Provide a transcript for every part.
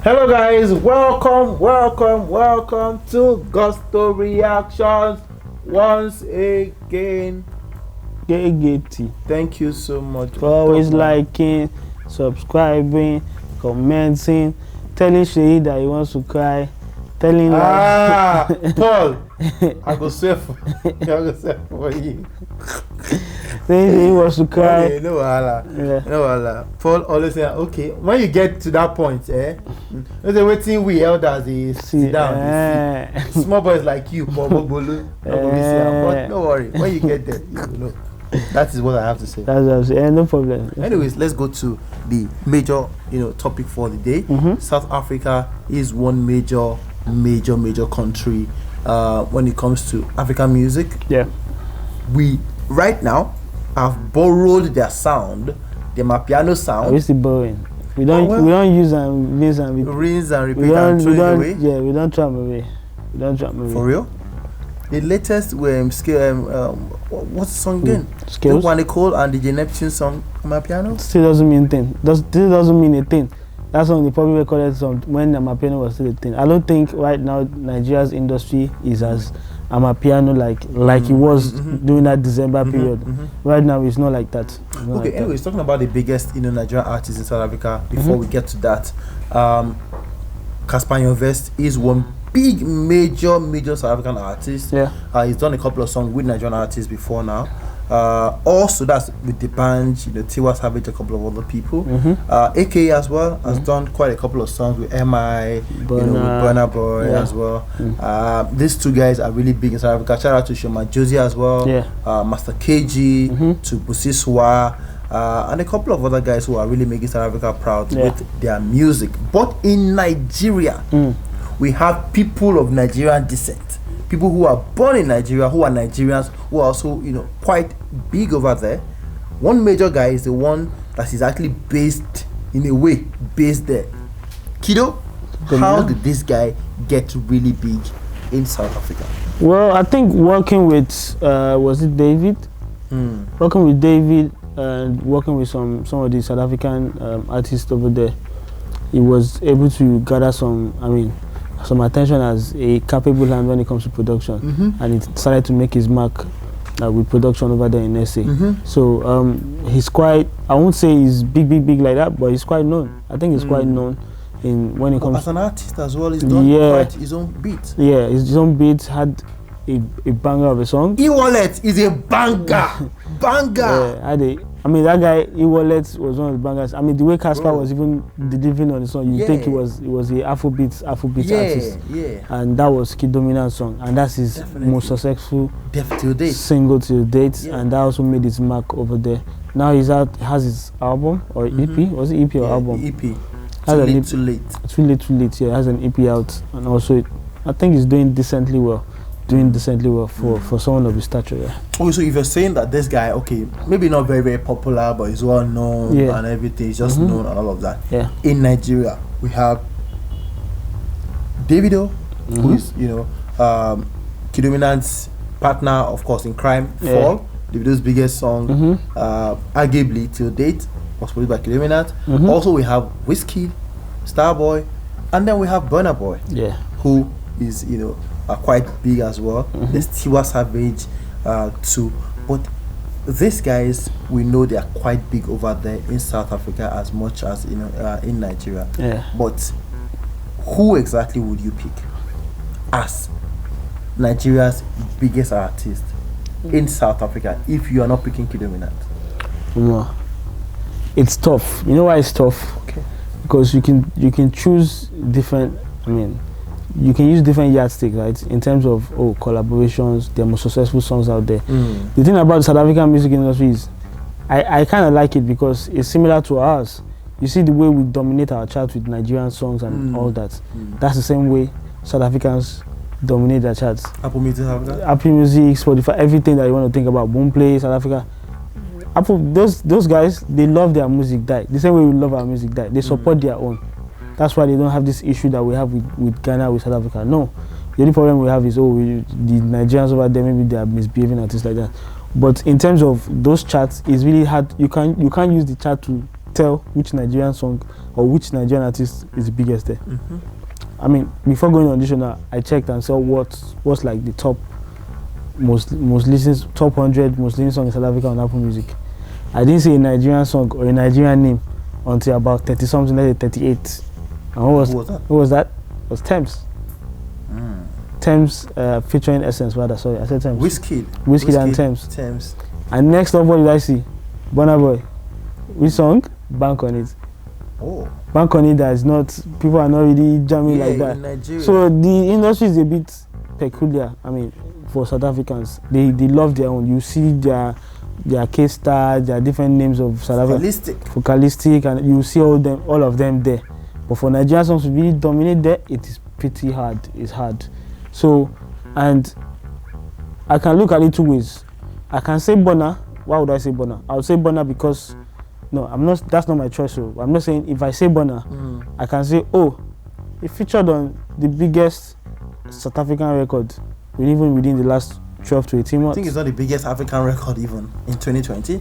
Hello guys, welcome to Gusto Reactions once again. Thank you so much for always liking, subscribing, commenting, telling Shay that he wants to cry, telling Paul, I go save for you. Saying he wants to cry. Okay, no wahala. Paul always say, okay, when you get to that point, there's a waiting we elders they sit down. They see. Small boys like you, Paul Bolu, but no worry, when you get there, you will know. That is what I have to say. That's what I'm saying. No problem. Anyways, let's go to the major, topic for the day. South Africa is one major country when it comes to African music. Yeah. We right now have borrowed their sound, the Mapiano sound. We're still borrowing. We don't use and rinse and repeat. Rinse and repeat and throw it away. Yeah, we don't throw them away. We don't throw them away. For real? The latest what's the song again? Skills. The Nicole and the Neptune song, Mapiano. Still doesn't mean thing. Still doesn't mean a thing. That's when they probably recorded some when Amapiano was still a thing. I don't think right now Nigeria's industry is as Amapiano like it was during that December period. Right now it's not like that. Okay, anyways, talking about the biggest Nigerian artists in South Africa, before we get to that, Casper Vest is one big major South African artist. Yeah. He's done a couple of songs with Nigerian artists before now. Also that's with the band, Tiwa Savage, a couple of other people. AKA as well has done quite a couple of songs with MI, with Burna Boy as well. These two guys are really big in South Africa. Shout out to Shoma Josie as well, Master KG, to Busiswa, and a couple of other guys who are really making South Africa proud with their music. But in Nigeria, we have people of Nigerian descent. People who are born in Nigeria, who are Nigerians, who are also, quite big over there. One major guy is the one that is actually based there. Kiddo, how did this guy get really big in South Africa? Well, I think working with was it David? Working with David and working with some of the South African artists over there, he was able to gather some attention as a capable hand when it comes to production, and he started to make his mark with production over there in SA. So he's quite, I won't say he's big like that, but he's quite known. I think he's quite known in when it comes as an artist as well. He's done quite his own beat. Yeah, his own beat had a banger of a song. E-Wallet is a banger. That guy E-Wallet was one of the bangers. The way Casper was even delivering on the song, you think it was a Afrobeat artist. And that was Kid Dominant's song, and that's his most successful single to date, and that also made his mark over there. Now he's out, has his album or EP. Was it EP or album? EP. Too late. Yeah, has an EP out, and also I think he's doing decently well. For someone of his stature. Okay, so if you're saying that this guy, maybe not very popular, but he's well known and everything, he's just known and all of that. Yeah. In Nigeria, we have Davido, who is Kid Dominant's partner, of course, in crime. Fall, Davido's biggest song, arguably till date, was produced by Kid Dominant. Also, we have Wizkid, Starboy, and then we have Burna Boy, who is quite big as well. There's Tiwa Savage too, but these guys, we know they are quite big over there in South Africa as much as in Nigeria. But who exactly would you pick as Nigeria's biggest artist in South Africa if you are not picking Kid Dominant? It's tough. You know why it's tough? Because you can choose different. You can use different yardsticks, right? In terms of collaborations, the most successful songs out there. The thing about the South African music industry is, I kind of like it because it's similar to ours. You see the way we dominate our charts with Nigerian songs and all that. That's the same way South Africans dominate their charts. Apple Music, Spotify, everything that you want to think about. Boomplay, South Africa. Those guys, they love their music die. The same way we love our music die. They support their own. That's why they don't have this issue that we have with Ghana, with South Africa. No. The only problem we have is, the Nigerians over there, maybe they are misbehaving and things like that. But in terms of those charts, it's really hard. You can't use the chart to tell which Nigerian song or which Nigerian artist is the biggest there. Mm-hmm. I mean, before going on audition, I checked and saw what's like the top most listens, top 100 most listened songs in South Africa on Apple Music. I didn't see a Nigerian song or a Nigerian name until about 30 something, like 38. And Who was that? Who was that? It was Thames. Thames featuring Essence, rather. Sorry, I said Thames. Wizkid and Thames. And next up, what did I see? Burna Boy. Which song? Bank on It. Oh. Bank on It. That is not, people are not really jamming like that. In Nigeria. So the industry is a bit peculiar. I mean, for South Africans, they love their own. You see their K-Star, their different names of South Africa. Vocalistic, and you see all of them there. But for Nigerian songs to really dominate there, it is pretty hard. It's hard. So, and I can look at it two ways. I can say Burna. Why would I say Burna? I would say Burna because, no, I'm not. That's not my choice. So I'm not saying if I say Burna, I can say, oh, it featured on the biggest South African record, even within the last 12 to 18 months. I think it's not the biggest African record even in 2020.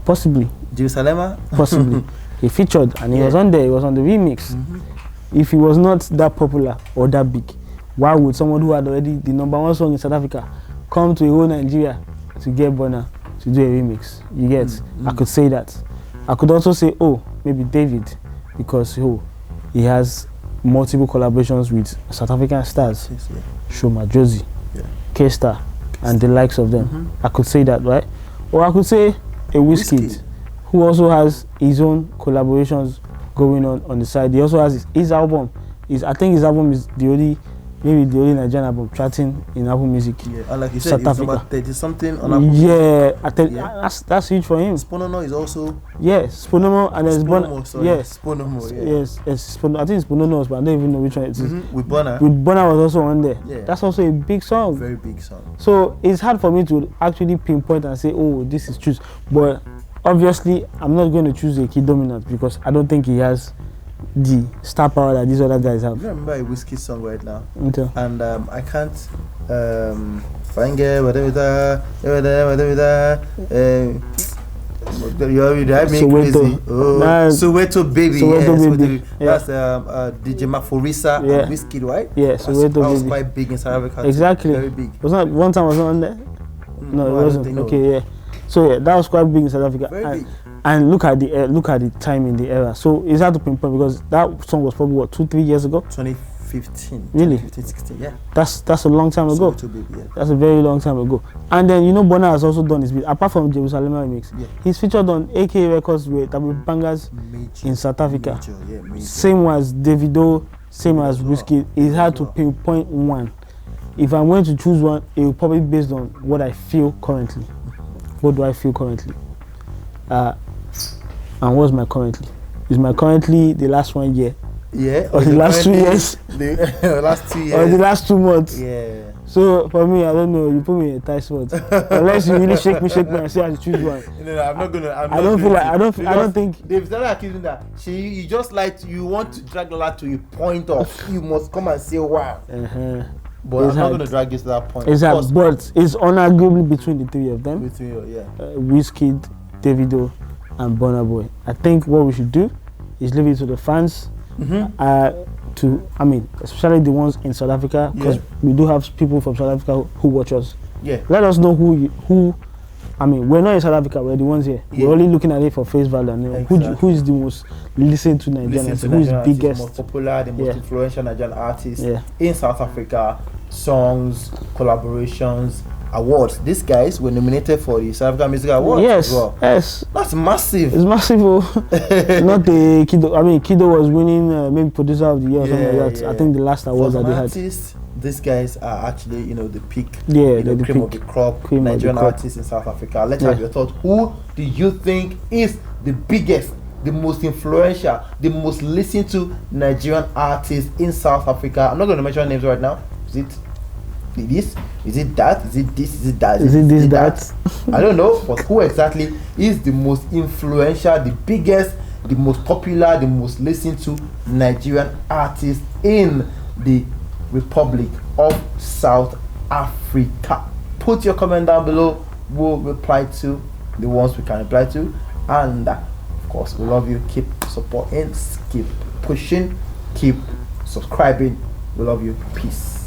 Possibly. Jerusalem? Possibly. He featured and he was on there. He was on the remix. If he was not that popular or that big, why would someone who had already the #1 song in South Africa come to a whole Nigeria to get Burna to do a remix? You get? I could say that. I could also say, oh, maybe David, because he has multiple collaborations with South African stars, Shoma Josie, K-Star, and the likes of them. I could say that, right? Or I could say a Wizkid, who also has his own collaborations going on the side. He also has his album. I think his album is maybe the only Nigerian album charting in Apple Music. Yeah, and like you said, it's about 30 something on Apple Music. Yeah, that's huge for him. Sponomo is also. Yes, Sponomo and there's Burna. Yes, Sponomo. Yeah. Yes, I think it's Sponomo, but I don't even know which one it is. With Burna. With Burna was also on there. Yeah. That's also a big song. Very big song. So it's hard for me to actually pinpoint and say, oh, this is choose. But obviously, I'm not going to choose a key dominant because I don't think he has the star power that these other guys have. I remember a Wizkid song right now, okay. And I can't find you drive me crazy. Soweto baby. Soweto baby. That's DJ Maforisa and Wizkid, right? Yeah, Soweto baby. That was quite big in South Africa. Exactly. Very big. Was not one time was not on there? No, it wasn't. Okay, yeah. So yeah, that was quite big in South Africa. Very big. And look at the time in the era. So it's hard to pinpoint because that song was probably what 2-3 years ago. 2015. Really? 2016. Yeah. That's a long time ago. Baby, yeah. That's a very long time ago. And then Burna has also done his bit. Apart from Jerusalem remix, he's featured on AK Records with bangers in South Africa. Major. Same as Davido, same as Wizkid. It's hard to pinpoint one. If I'm going to choose one, it will probably be based on what I feel currently. What do I feel currently? And what's my currently? Is my currently the last 1 year? Yeah. Or the last 2 years? The last 2 years. Or the last 2 months? Yeah. So for me, I don't know. You put me in a tight spot. Unless you really shake me and say I should choose one. No, I'm not gonna. I don't think. They've started accusing that you just you want to drag the lad to a point of you must come and say wow. But I'm not going to drag you to that point. Exactly. But it's unarguably between the three of them. Between you, yeah. Wizkid, Davido, and Burna Boy. I think what we should do is leave it to the fans. Especially the ones in South Africa, because we do have people from South Africa who watch us. Yeah. Let us know who. We're not in South Africa. We're the ones here. Yeah. We're only looking at it for face value. And who is the most listened to Nigerian? Who is biggest, most popular, the most influential Nigerian artist in South Africa? Songs, collaborations, awards. These guys were nominated for the South African Music Awards. Yes, as well. Yes. That's massive. It's massive. Not the Kido. Kido was winning maybe producer of the year or something like that. Yeah. I think the last awards that they had. These guys are actually, the peak, the cream of the crop, Nigerian artists in South Africa. Let's have your thought. Who do you think is the biggest, the most influential, the most listened to Nigerian artist in South Africa? I'm not going to mention names right now. Is it this? Is it that? Is it this? Is it that? Is it this, that? I don't know, but who exactly is the most influential, the biggest, the most popular, the most listened to Nigerian artist in the Republic of South Africa? Put your comment down below. We'll reply to the ones we can reply to, and of course, we love you. Keep supporting, keep pushing, keep subscribing. We love you. Peace.